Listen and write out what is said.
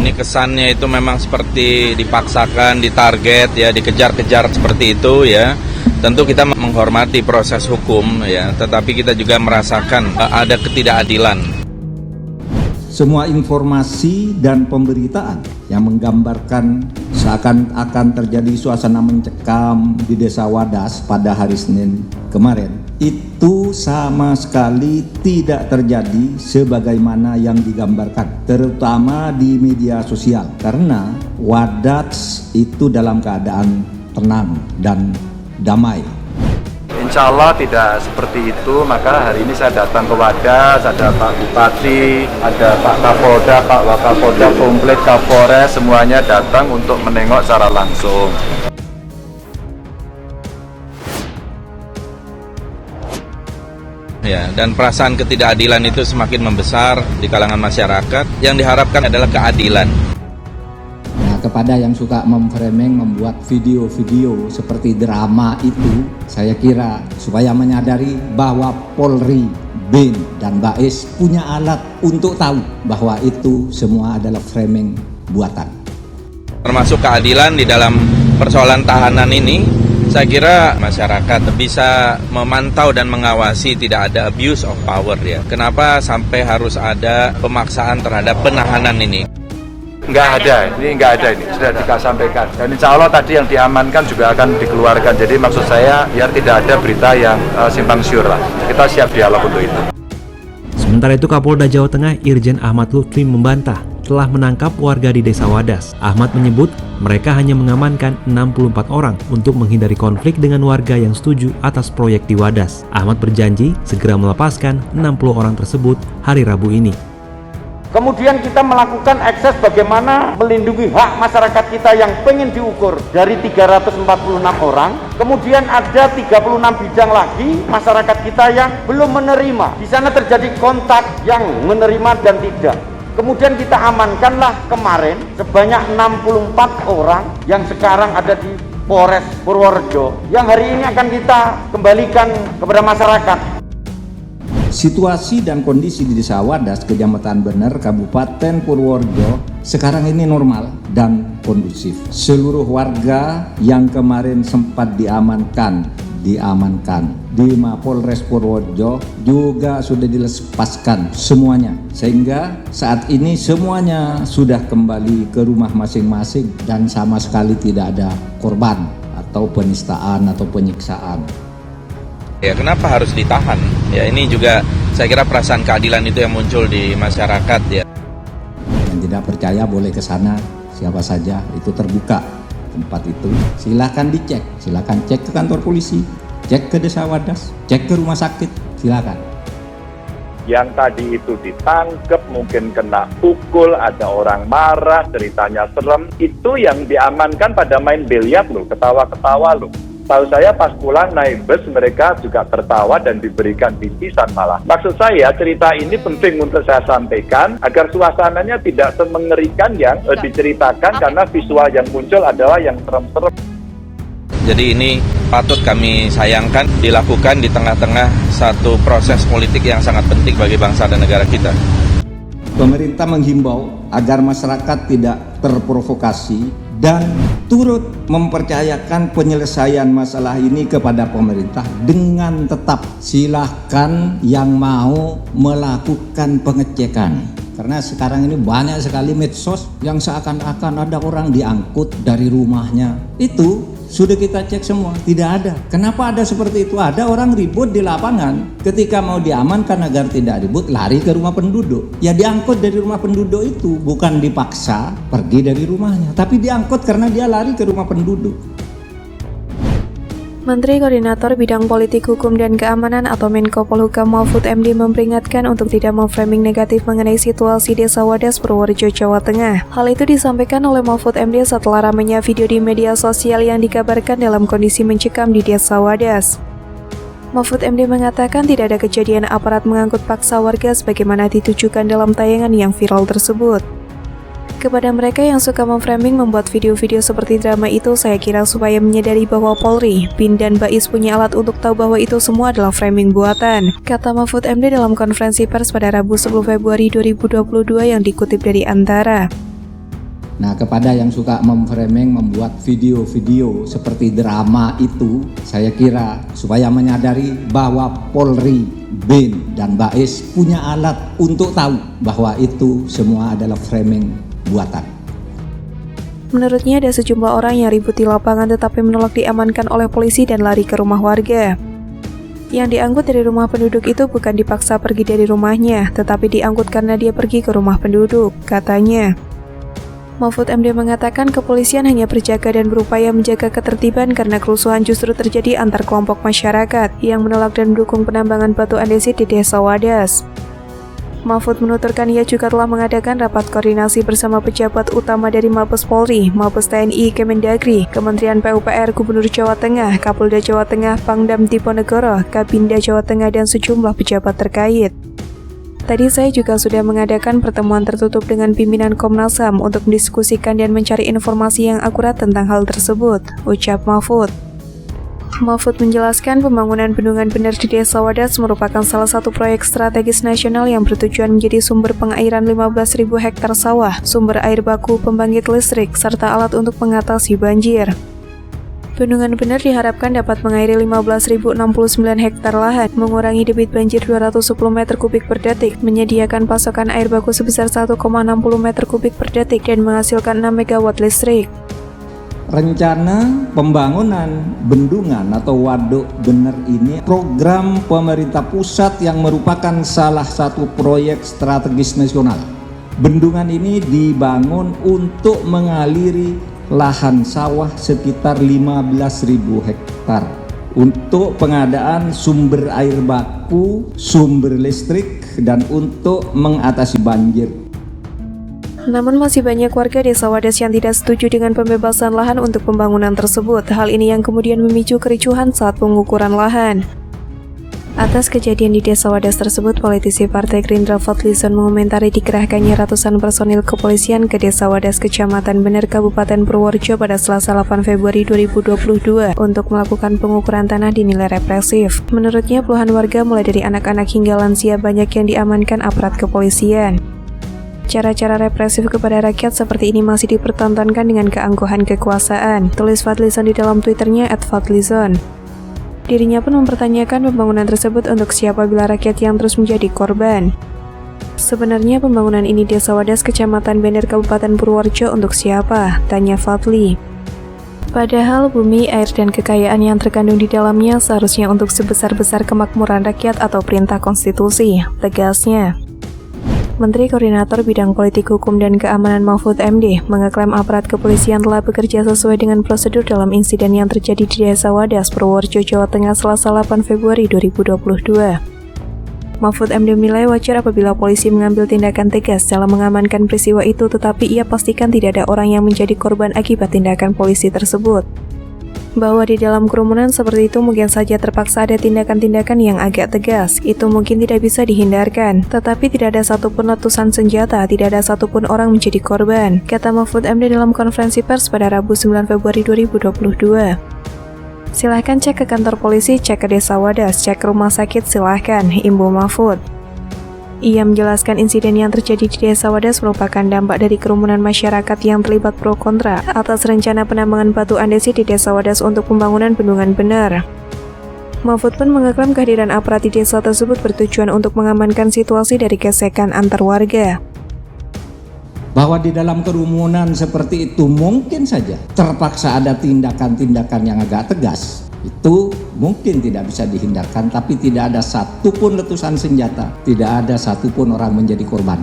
Ini kesannya itu memang seperti dipaksakan, ditarget, ya, dikejar-kejar seperti itu, ya. Tentu kita menghormati proses hukum, ya, tetapi kita juga merasakan ada ketidakadilan. Semua informasi dan pemberitaan yang menggambarkan seakan-akan terjadi suasana mencekam di Desa Wadas pada hari Senin kemarin, itu sama sekali tidak terjadi sebagaimana yang digambarkan, terutama di media sosial, karena Wadas itu dalam keadaan tenang dan damai. Insya Allah tidak seperti itu, maka hari ini saya datang ke Wadas, ada Pak Bupati, ada Pak Kapolda, Pak Wakapolda, komplit Kapolres, semuanya datang untuk menengok secara langsung. Ya, dan perasaan ketidakadilan itu semakin membesar di kalangan masyarakat. Yang diharapkan adalah keadilan. Kepada yang suka memframing, membuat video-video seperti drama itu, saya kira supaya menyadari bahwa Polri, BIN, dan BAIS punya alat untuk tahu bahwa itu semua adalah framing buatan. Termasuk keadilan di dalam persoalan tahanan ini, saya kira masyarakat bisa memantau dan mengawasi tidak ada abuse of power, ya. Kenapa sampai harus ada pemaksaan terhadap penahanan ini? Nggak ada, ini sudah disampaikan. Dan insya Allah tadi yang diamankan juga akan dikeluarkan. Jadi maksud saya biar tidak ada berita yang simpang siur lah. Kita siap dialog untuk itu. Sementara itu Kapolda Jawa Tengah Irjen Ahmad Lutfi membantah telah menangkap warga di Desa Wadas. Ahmad menyebut mereka hanya mengamankan 64 orang untuk menghindari konflik dengan warga yang setuju atas proyek di Wadas. Ahmad berjanji segera melepaskan 60 orang tersebut hari Rabu ini. Kemudian kita melakukan akses bagaimana melindungi hak masyarakat kita yang pengen diukur dari 346 orang. Kemudian ada 36 bidang lagi masyarakat kita yang belum menerima. Di sana terjadi kontak yang menerima dan tidak. Kemudian kita amankanlah kemarin sebanyak 64 orang yang sekarang ada di Polres Purworejo yang hari ini akan kita kembalikan kepada masyarakat. Situasi dan kondisi di Desa Wadas, Kecamatan Bener, Kabupaten Purworejo sekarang ini normal dan kondusif. Seluruh warga yang kemarin sempat diamankan di Mapolres Purworejo juga sudah dilepaskan semuanya, sehingga saat ini semuanya sudah kembali ke rumah masing-masing dan sama sekali tidak ada korban atau penistaan atau penyiksaan. Ya, kenapa harus ditahan? Ya, ini juga saya kira perasaan keadilan itu yang muncul di masyarakat, ya. Yang tidak percaya boleh ke sana, siapa saja, itu terbuka tempat itu. Silakan dicek, silakan cek ke kantor polisi, cek ke Desa Wadas, cek ke rumah sakit, silakan. Yang tadi itu ditangkap, mungkin kena pukul, ada orang marah, ceritanya serem, itu yang diamankan pada main biliar loh, ketawa-ketawa loh. Tahu saya pas pulang naik bus mereka juga tertawa dan diberikan bingkisan malah. Maksud saya cerita ini penting untuk saya sampaikan agar suasananya tidak semengerikan yang diceritakan karena visual yang muncul adalah yang serem-serem. Jadi ini patut kami sayangkan dilakukan di tengah-tengah satu proses politik yang sangat penting bagi bangsa dan negara kita. Pemerintah menghimbau agar masyarakat tidak terprovokasi dan turut mempercayakan penyelesaian masalah ini kepada pemerintah dengan tetap silahkan yang mau melakukan pengecekan. Karena sekarang ini banyak sekali medsos yang seakan-akan ada orang diangkut dari rumahnya. Itu sudah kita cek semua, tidak ada. Kenapa ada seperti itu? Ada orang ribut di lapangan. Ketika mau diamankan agar tidak ribut, lari ke rumah penduduk. Ya diangkut dari rumah penduduk itu, bukan dipaksa pergi dari rumahnya, tapi diangkut karena dia lari ke rumah penduduk. Menteri Koordinator Bidang Politik Hukum dan Keamanan atau Menko Polhukam Mahfud MD memperingatkan untuk tidak memframing negatif mengenai situasi Desa Wadas Purworejo, Jawa Tengah. Hal itu disampaikan oleh Mahfud MD setelah ramainya video di media sosial yang dikabarkan dalam kondisi mencekam di Desa Wadas. Mahfud MD mengatakan tidak ada kejadian aparat mengangkut paksa warga sebagaimana ditujukan dalam tayangan yang viral tersebut. Kepada mereka yang suka memframing membuat video-video seperti drama itu, saya kira supaya menyadari bahwa Polri, BIN, dan BAIS punya alat untuk tahu bahwa itu semua adalah framing buatan, kata Mahfud MD dalam konferensi pers pada Rabu 10 Februari 2022 yang dikutip dari Antara. Nah, kepada yang suka memframing, membuat video-video seperti drama itu, saya kira supaya menyadari bahwa Polri, BIN, dan BAIS punya alat untuk tahu bahwa itu semua adalah framing buatan. Menurutnya ada sejumlah orang yang ribut di lapangan tetapi menolak diamankan oleh polisi dan lari ke rumah warga. Yang diangkut dari rumah penduduk itu bukan dipaksa pergi dari rumahnya, tetapi diangkut karena dia pergi ke rumah penduduk, katanya. Mahfud MD mengatakan kepolisian hanya berjaga dan berupaya menjaga ketertiban karena kerusuhan justru terjadi antar kelompok masyarakat yang menolak dan mendukung penambangan batu andesit di Desa Wadas. Mahfud menuturkan ia juga telah mengadakan rapat koordinasi bersama pejabat utama dari Mabes Polri, Mabes TNI, Kemendagri, Kementerian PUPR, Gubernur Jawa Tengah, Kapolda Jawa Tengah, Pangdam Diponegoro, Kabinda Jawa Tengah, dan sejumlah pejabat terkait. Tadi saya juga sudah mengadakan pertemuan tertutup dengan pimpinan Komnas HAM untuk mendiskusikan dan mencari informasi yang akurat tentang hal tersebut, ucap Mahfud. Mahfud menjelaskan pembangunan bendungan bener di Desa Wadas merupakan salah satu proyek strategis nasional yang bertujuan menjadi sumber pengairan 15.000 hektar sawah, sumber air baku, pembangkit listrik, serta alat untuk mengatasi banjir. Bendungan bener diharapkan dapat mengairi 15.069 hektar lahan, mengurangi debit banjir 210 meter kubik per detik, menyediakan pasokan air baku sebesar 1,60 meter kubik per detik, dan menghasilkan 6 megawatt listrik. Rencana pembangunan bendungan atau waduk bener ini program pemerintah pusat yang merupakan salah satu proyek strategis nasional. Bendungan ini dibangun untuk mengaliri lahan sawah sekitar 15.000 hektar untuk pengadaan sumber air baku, sumber listrik, dan untuk mengatasi banjir. Namun masih banyak warga Desa Wadas yang tidak setuju dengan pembebasan lahan untuk pembangunan tersebut. Hal ini yang kemudian memicu kericuhan saat pengukuran lahan. Atas kejadian di Desa Wadas tersebut, politisi Partai Gerindra Fadlizon mengomentari dikerahkannya ratusan personil kepolisian ke Desa Wadas, Kecamatan Bener, Kabupaten Purworejo pada Selasa 8 Februari 2022 untuk melakukan pengukuran tanah dinilai represif. Menurutnya, puluhan warga mulai dari anak-anak hingga lansia banyak yang diamankan aparat kepolisian. Cara-cara represif kepada rakyat seperti ini masih dipertontonkan dengan keangkuhan kekuasaan, tulis Fadlizon di dalam Twitternya @Fadlizon. Dirinya pun mempertanyakan pembangunan tersebut untuk siapa bila rakyat yang terus menjadi korban. Sebenarnya pembangunan ini Desa Wadas, Kecamatan Bener, Kabupaten Purworejo untuk siapa? Tanya Fadli. Padahal bumi, air, dan kekayaan yang terkandung di dalamnya seharusnya untuk sebesar-besar kemakmuran rakyat atau perintah konstitusi, tegasnya. Menteri Koordinator Bidang Politik Hukum dan Keamanan Mahfud MD mengeklaim aparat kepolisian telah bekerja sesuai dengan prosedur dalam insiden yang terjadi di Desa Wadas, Purworejo, Jawa Tengah, Selasa 8 Februari 2022. Mahfud MD menilai wajar apabila polisi mengambil tindakan tegas dalam mengamankan peristiwa itu, tetapi ia pastikan tidak ada orang yang menjadi korban akibat tindakan polisi tersebut. Bahwa di dalam kerumunan seperti itu mungkin saja terpaksa ada tindakan-tindakan yang agak tegas, itu mungkin tidak bisa dihindarkan, tetapi tidak ada satupun letusan senjata, tidak ada satupun orang menjadi korban, kata Mahfud MD dalam konferensi pers pada Rabu 9 Februari 2022. Silahkan cek ke kantor polisi, cek ke Desa Wadas, cek ke rumah sakit, silahkan, imbu Mahfud. Ia menjelaskan insiden yang terjadi di Desa Wadas merupakan dampak dari kerumunan masyarakat yang terlibat pro kontra atas rencana penambangan batu andesit di Desa Wadas untuk pembangunan bendungan bener. Mahfud pun mengeklaim kehadiran aparat di desa tersebut bertujuan untuk mengamankan situasi dari gesekan antar warga. Bahwa di dalam kerumunan seperti itu mungkin saja terpaksa ada tindakan-tindakan yang agak tegas. Itu mungkin tidak bisa dihindarkan, tapi tidak ada satupun letusan senjata, tidak ada satupun orang menjadi korban.